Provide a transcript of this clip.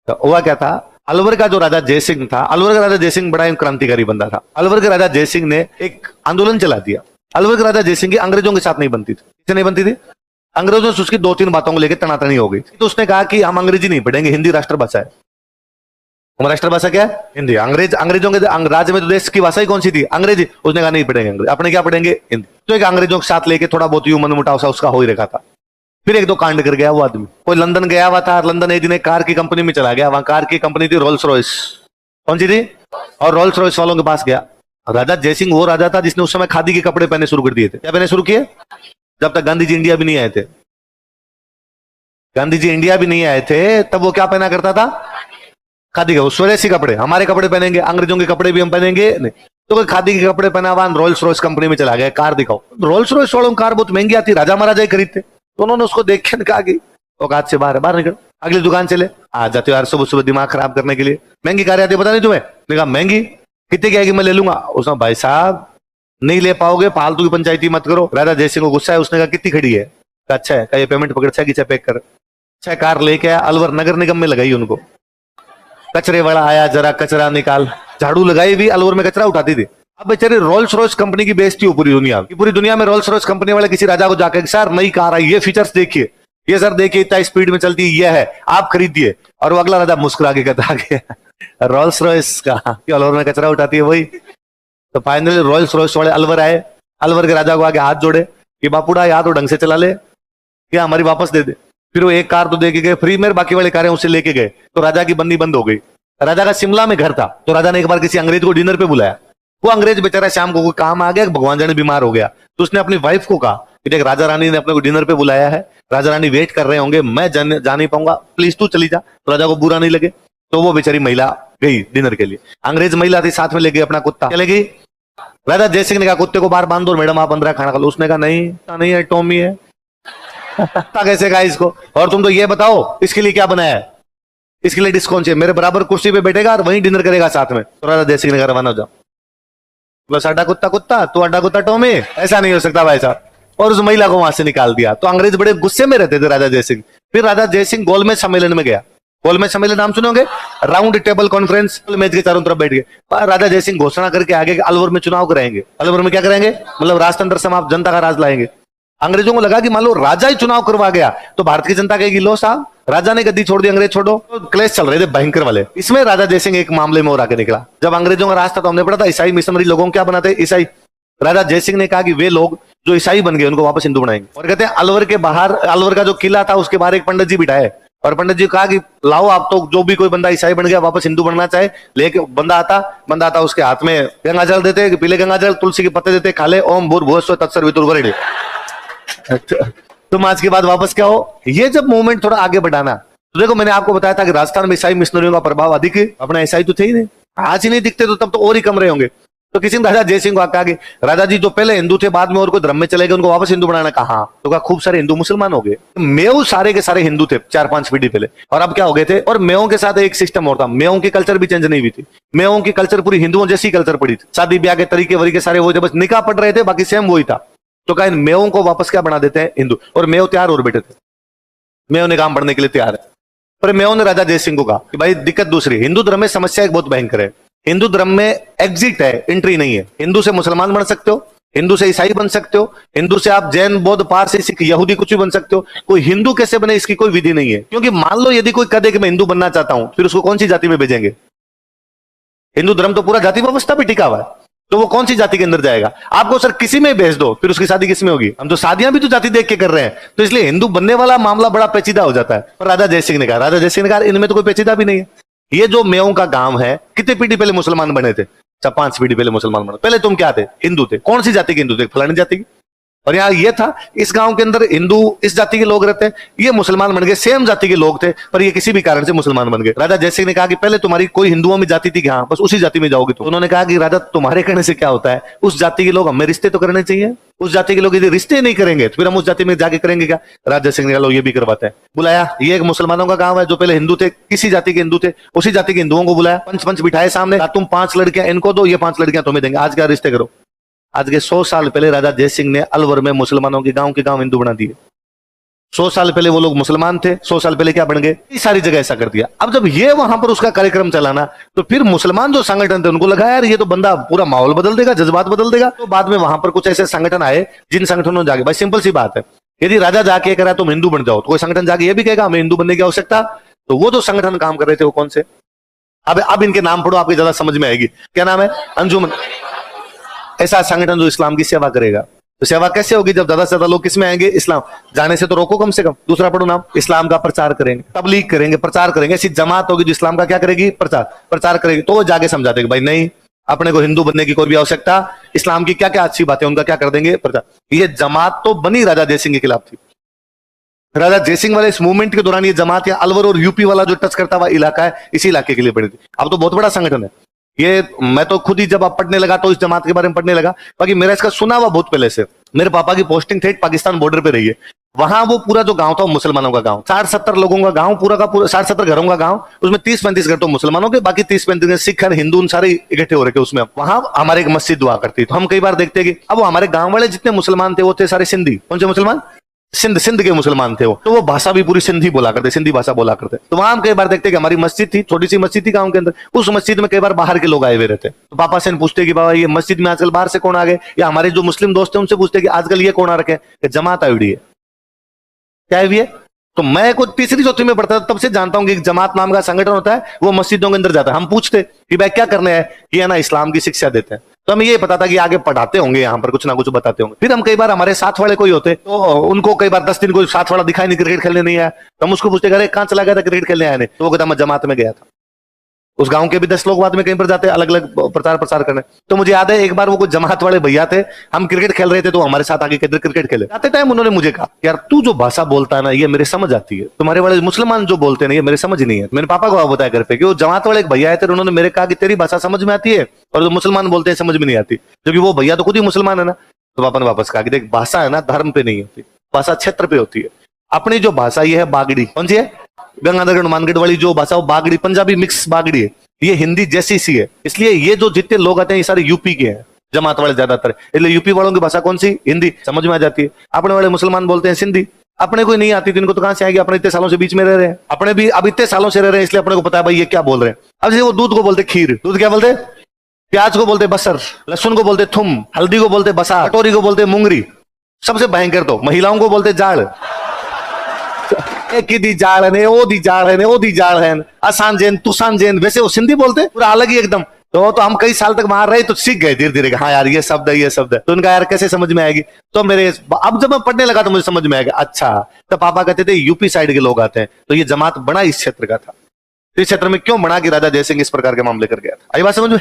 तो हुआ क्या था, अलवर का जो राजा जयसिंह था, अलवर का राजा जयसिंह बड़ा क्रांतिकारी बंदा था। अलवर के राजा जयसिंह ने एक आंदोलन चला दिया। अलवर के राजा जयसिंह की अंग्रेजों के साथ नहीं बनती थी। किससे नहीं बनती थी? अंग्रेजों से उसकी 2-3 बातों को लेकर तनातनी हो गई। तो उसने कहा कि हम अंग्रेजी नहीं पढ़ेंगे, हिंदी राष्ट्रभाषा है। हमारी राष्ट्रभाषा क्या है? हिंदी। अंग्रेजों के राज्य में तो देश की भाषा ही कौन सी थी? अंग्रेजी। उसने कहा नहीं पढ़ेंगे अंग्रेजी, अपने क्या पढ़ेंगे? हिंदी। तो एक अंग्रेजों के साथ लेके थोड़ा बहुत मन मुटाव सा उसका हो ही रखा था। फिर 1-2 कांड कर गया वो आदमी। कोई लंदन गया हुआ था, लंदन एक दिन एक कार की कंपनी में चला गया। वहां कार की कंपनी थी रोल्स रॉयस। कौन सी थी? और रोल्स रॉयस वालों के पास गया। राजा जयसिंह वो राजा था जिसने उस समय खादी के कपड़े पहने शुरू कर दिए थे। क्या पहने शुरू किए? जब तक गांधी जी इंडिया भी नहीं आए थे। गांधी जी इंडिया भी नहीं आए थे तब वो क्या पहना करता था? खादी के स्वदेशी कपड़े। हमारे कपड़े पहनेंगे, अंग्रेजों के कपड़े भी हम पहनेंगे नहीं। तो कोई खादी के कपड़े पहना हुआ रोल्स रॉयस कंपनी में चला गया। कार दिखाओ। रोल्स रॉयस वालों की कार बहुत महंगी आती, राजा महाराजा ही खरीदते। तो उन्होंने उसको देख के कहा कि औकात से बाहर निकल, अगली दुकान चले। आ जाते हो यार सुबह सुबह दिमाग खराब करने के लिए। महंगी कार आती है, पता नहीं तुम्हें? मैंने कहा महंगी कितने की आएगी, मैं ले लूंगा। उसने भाई साहब नहीं ले पाओगे, फालतू की पंचायती मत करो। राजा जयसिंह को गुस्सा है। उसने कहा कितनी खड़ी है? अच्छा है। क्या ये पेमेंट पकड़? 6 की 6 पैक कर। 6 कार लेके आया, अलवर नगर निगम में लगाई उनको। कचरे वाला आया, जरा कचरा निकाल। झाड़ू लगाई भी, अलवर में कचरा उठाती थी। अब बेचारे रोल्स रॉयस कंपनी की बेइज्जती हो पूरी दुनिया की। पूरी दुनिया में रोल्स रॉयस कंपनी वाले किसी राजा को जाकर सर नई कार आई, ये फीचर्स देखिए, ये सर देखिए इतना स्पीड में चलती है, ये है, आप खरीदिए। और वो अगला राजा मुस्कुरा के कहता गया रोल्स रॉयस का अलवर में कचरा उठाती है वही। तो फाइनली रोल्स रॉयस वाले अलवर आए। अलवर के राजा को आगे हाथ जोड़े कि बापूड़ा या तो ढंग से चला ले, क्या हमारी वापस दे दे। फिर वो एक कार तो दे के गए फ्री में, बाकी वाले कारें उसे लेके गए। तो राजा की बंदी बंद हो गई। राजा का शिमला में घर था। तो राजा ने एक बार किसी अंग्रेज को डिनर पे बुलाया। वो अंग्रेज बेचारा शाम को कोई काम आ गया, भगवान जाने बीमार हो गया। तो उसने अपनी वाइफ को कहा कि देख राजा रानी ने अपने को डिनर पे बुलाया है, राजा रानी वेट कर रहे होंगे, मैं जा नहीं पाऊंगा, प्लीज तू चली जा। तो राजा को बुरा नहीं लगे तो वो बेचारी महिला गई डिनर के लिए। अंग्रेज महिला थी, साथ में ले गई अपना कुत्ता। चले गई। राजा जयसिंह ने कहा कुत्ते को बाहर बांध दो मैडम, आप अंदर खाना खा लो। उसने कहा नहीं है, टॉमी है। कैसे कहा इसको? और तुम तो ये बताओ इसके लिए क्या बनाया है? इसके लिए डिस्काउंट चाहिए, मेरे बराबर कुर्सी पे बैठेगा और वहीं डिनर करेगा साथ में। तो राजा जयसिंह ने कहा रवाना हो जाओ। बस अड्डा कुत्ता कुत्ता, तो अड्डा कुत्ता टॉमी, ऐसा नहीं हो सकता भाई साहब। और उस महिला को वहां से निकाल दिया। तो अंग्रेज बड़े गुस्से में रहते थे राजा जयसिंह। फिर राजा जयसिंह गोलमेज सम्मेलन में गया। गोलमेज सम्मेलन नाम सुनोगे? Round table conference. मेज के चारों तरफ बैठ गए। राजा जयसिंह घोषणा करके आगे अलवर में चुनाव कराएंगे। अलवर में क्या कराएंगे? मतलब राजतंत्र समाप्त, जनता का राज लाएंगे। अंग्रेजों को लगा कि मान लो राजा ही चुनाव करवा गया तो भारत की जनता कहेगी लो साहब राजा ने गद्दी छोड़ दी, अंग्रेज छोड़ो। तो क्लेश चल रहे थे भयंकर वाले। इसमें राजा जयसिंह एक मामले में और आगे निकला। जब अंग्रेजों का राज था तो हमने पढ़ा था ईसाई मिशनरी लोगों को क्या बनाते? ईसाई। राजा जयसिंह ने कहा कि वे लोग जो ईसाई बन गए उनको वापस हिंदू बनाएंगे। और कहते हैं अलवर के बाहर, अलवर का जो किला था उसके बाहर एक पंडित जी बिठाए। और पंडित जी कहा कि लाओ आप तो जो भी कोई बंदा ईसाई बन गया वापस हिंदू बनना चाहे, लेके बंदा आता उसके हाथ में गंगा जल देते, पीले गंगा जल, तुलसी के पत्ते देते, खा ले, ओम भूर्भुवस्सुव तत्सर्ववितुर्वरेण्यम। तुम आज के बाद वापस क्या हो? ये जब मूवमेंट थोड़ा आगे बढ़ाना। तो देखो मैंने आपको बताया था कि राजस्थान में ईसाई मिशनरियों का प्रभाव अधिक है। अपना ईसाई तो थे ही नहीं, आज ही नहीं दिखते तो तब तो और ही कम रहे होंगे। तो किसी ने राजा जयसिंह को कहा कि राजा जी जो पहले हिंदू थे बाद में और कोई धर्म में चले गए उनको वापस हिंदू बनाना। कहा तो कहा खूब सारे हिंदू मुसलमान हो गए। मेव सारे के सारे हिंदू थे 4-5 पीढ़ी पहले, और अब क्या हो गए थे? और मेवों के साथ एक सिस्टम और था, मेवों की कल्चर भी चेंज नहीं हुई थी। मेवों की कल्चर पूरी हिंदुओं जैसी कल्चर पड़ी थी। शादी ब्याह के तरीके वरीके सारे वो थे, बस निकाह पड़ रहे थे, बाकी सेम वही था। तो कहा इन मेवों को वापस क्या बना देते हैं? हिंदू। और मेव तैयार और बैठे थे, मेव ने काम पढ़ने के लिए तैयार है। पर मेव ने राजा जयसिंह को कहा कि भाई दिक्कत दूसरी, हिंदू धर्म में समस्या एक बहुत भयंकर है। हिंदू धर्म में एग्जिट है, एंट्री नहीं है। हिंदू से मुसलमान बन सकते हो, हिंदू से ईसाई बन सकते हो, हिंदू से आप जैन बौद्ध पारसी सिख यहूदी कुछ भी बन सकते हो। कोई हिंदू कैसे बने इसकी कोई विधि नहीं है। क्योंकि मान लो यदि कोई कहे कि मैं हिंदू बनना चाहता हूं, फिर उसको कौन सी जाति में भेजेंगे? हिंदू धर्म तो पूरा जाति व्यवस्था पे टिका हुआ है, तो वो कौन सी जाति के अंदर जाएगा? आपको सर किसी में भेज दो, फिर उसकी शादी किसमें होगी? हम तो शादियां भी तो जाति देख के कर रहे हैं। तो इसलिए हिंदू बनने वाला मामला बड़ा पेचीदा हो जाता है। पर राजा जयसिंह ने कहा इनमें तो कोई पेचीदा भी नहीं है। ये जो मेवों का गांव है, कितने पीढ़ी पहले मुसलमान बने थे? 5 पीढ़ी पहले मुसलमान बने। पहले तुम क्या थे? हिंदू थे। कौन सी जाति के हिंदू थे? फलानी जाति की। और यहाँ ये था, इस गांव के अंदर हिंदू इस जाति के लोग रहते हैं, ये मुसलमान बन गए, सेम जाति के लोग थे पर ये किसी भी कारण से मुसलमान बन गए। राजा जयसिंह ने कहा कि पहले तुम्हारी कोई हिंदुओं में जाति थी कि हाँ बस उसी जाति में जाओगे। तो उन्होंने कहा कि राजा तुम्हारे कहने से क्या होता है, उस जाति के लोग हमें रिश्ते तो करने चाहिए। उस जाति के लोग यदि रिश्ते नहीं करेंगे तो फिर हम उस जाति में जाके करेंगे क्या? राजा सिंह ने कहा लो ये भी करवाते हैं। बुलाया, ये एक मुसलमानों का गांव है, जो पहले हिंदू थे, किसी जाति के हिंदू थे, उसी जाति के हिंदुओं को बुलाया, पंच बिठाए सामने, तुम 5 लड़कियां इनको दो, ये 5 लड़कियां तुम्हें देंगे, आज क्या रिश्ते करो। आज के 100 साल पहले राजा जयसिंह ने अलवर में मुसलमानों के गांव हिंदू बना दिए। 100 साल पहले वो लोग मुसलमान थे, 100 साल पहले क्या बन गए, ये सारी जगह ऐसा कर दिया। अब जब ये वहां पर उसका कार्यक्रम चला ना, तो फिर मुसलमान जो संगठन थे उनको लगा यार ये तो बंदा पूरा माहौल बदल देगा, जज्बात बदल देगा। तो बाद में वहां पर कुछ ऐसे संगठन आए जिन संगठनों ने जाके, भाई सिंपल सी बात है, यदि राजा जाके कह रहा है तुम हिंदू बन जाओ, तो कोई संगठन जाके ये भी कहेगा हमें हिंदू बनने की आवश्यकता। तो वो जो संगठन काम कर रहे थे वो कौन से, अब इनके नाम पढ़ो, आपको ज्यादा समझ में आएगी। क्या नाम है, अंजुमन। ऐसा संगठन जो इस्लाम की सेवा करेगा। तो सेवा कैसे होगी, जब ज्यादा से ज्यादा लोग किसमें आएंगे, इस्लाम। जाने से तो रोको कम से कम। दूसरा पढ़ो नाम, इस्लाम का प्रचार करेंगे, तबलीग करेंगे, प्रचार करेंगे। ऐसी जमात होगी जो इस्लाम का क्या करेगी, प्रचार करेगी। तो वो जाके समझा देगा भाई नहीं, अपने को हिंदू बनने की कोई भी आवश्यकता, इस्लाम की क्या क्या अच्छी बातें उनका क्या कर देंगे, प्रचार। ये जमात तो बनी राजा जयसिंह के खिलाफ थी। राजा जयसिंह वाले इस मूवमेंट के दौरान ये जमात या अलवर और यूपी वाला जो टच करता हुआ इलाका है, इसी इलाके के लिए बनी थी। अब तो बहुत बड़ा संगठन है ये। मैं तो खुद ही जब आप पढ़ने लगा तो इस जमात के बारे में पढ़ने लगा, बाकी मेरा इसका सुना हुआ बहुत पहले से। मेरे पापा की पोस्टिंग थे पाकिस्तान बॉर्डर पे रही है। वहां वो पूरा जो गांव था वो मुसलमानों का गांव, 60-70 लोगों का गांव, पूरा का पूरा 60-70 घरों का गांव। उसमें 30-35 घर तो मुसलमानों के, बाकी 30-35 सिख हिंदू सारे इकट्ठे हो रखे उसमें। वहां हमारे एक मस्जिद हुआ करती, तो हम कई बार देखते कि अब वो हमारे गांव वाले जितने मुसलमान थे वो थे सारे सिंधी। कौन से मुसलमान, सिंध के मुसलमान थे वो। तो वो भाषा भी पूरी सिंधी बोला करते, सिंधी भाषा बोला करते। तो वहां हम कई बार देखते कि हमारी मस्जिद थी, छोटी सी मस्जिद थी गांव के अंदर, उस मस्जिद में कई बार बाहर के लोग आए हुए रहते। तो पापा से पूछते कि बाबा ये मस्जिद में आजकल बाहर से कौन आ गए, या हमारे जो मुस्लिम दोस्त हैं उनसे पूछते कि आजकल ये कौन आ रखे, कि जमात आई हुई है। क्या है ये, तो मैं को तीसरी चौथी में पढ़ता था तब से जानता हूं कि जमात नाम का संगठन होता है, वो मस्जिदों के अंदर जाता है। हम पूछते कि भाई क्या करने हैं, कि है ना इस्लाम की शिक्षा देते हैं। तो हमें ये पता था कि आगे पढ़ाते होंगे, यहाँ पर कुछ ना कुछ बताते होंगे। फिर हम कई बार हमारे साथ वाले कोई होते तो उनको कई बार 10 दिन कोई साथ वाला दिखाई नहीं, क्रिकेट खेलने नहीं आया, तो हम उसको पूछते अरे कहाँ चला गया था, क्रिकेट खेलने आया नहीं। तो वो कहता मैं जमात में गया था। उस गांव के भी 10 लोग बाद में कहीं पर जाते अलग अलग प्रचार करने। तो मुझे याद है एक बार वो कुछ जमात वाले भैया थे, हम क्रिकेट खेल रहे थे, तो हमारे साथ आगे किधर क्रिकेट खेले आते टाइम उन्होंने मुझे कहा यार तू जो भाषा बोलता है ना ये मेरे समझ आती है, तुम्हारे वाले मुसलमान जो बोलते हैं ना ये मेरे समझ नहीं है। मेरे पापा को बताया घर पे कि वो जमात वाले एक भैया आए थे, उन्होंने मेरे कहा कि तेरी भाषा समझ में आती है और जो मुसलमान बोलते हैं समझ में नहीं आती, जबकि वो भैया तो खुद ही मुसलमान है ना। तो पापा ने वापस कहा कि देख भाषा है ना धर्म पे नहीं होती, भाषा क्षेत्र पे होती है। अपनी जो भाषा ये है बागड़ी, कौन सी है, गंगाधरगढ़ मानगढ़ वाली जो भाषा वो बागड़ी, पंजाबी मिक्स बागड़ी है, ये हिंदी जैसी सी है। इसलिए ये जो जितने लोग आते हैं ये सारे यूपी के हैं, जमात वाले ज्यादातर। इसलिए यूपी वालों की भाषा कौन सी, हिंदी, समझ में आ जाती है। अपने वाले मुसलमान बोलते हैं सिंधी, अपने को नहीं आती तो इनको तो कहां से आएगी, अपने इतने सालों से बीच में रह रहे हैं, अपने भी अब इतने सालों से रह रहे हैं, इसलिए अपने को पता है भाई ये क्या बोल रहे हैं। अब जैसे वो दूध को बोलते खीर, दूध क्या बोलते, प्याज को बोलते बसर, लहसुन को बोलते थुम, हल्दी को बोलते बसा, कटोरी को बोलते मुंगरी, सबसे भयंकर तो महिलाओं को बोलते जाड़। दी जाड़ है, ओ दी जाड़ है, ओ दी जाड़ है, आसान जैन तुसान जैन, वैसे वो सिंधी बोलते पूरा अलग ही एकदम। तो हम कई साल तक वहां रहे तो सीख गए धीरे धीरे, हाँ यार ये शब्द है, ये शब्द है। तो उनका यार कैसे समझ में आएगी। तो मेरे अब जब मैं पढ़ने लगा तो मुझे समझ में आएगा, अच्छा। तो पापा कहते थे यूपी साइड के लोग आते हैं, तो ये जमात बना इस क्षेत्र का था। इस क्षेत्र में क्यों बना कि राजा जयसिंह इस प्रकार के मामले कर गया था। आई बात समझ में।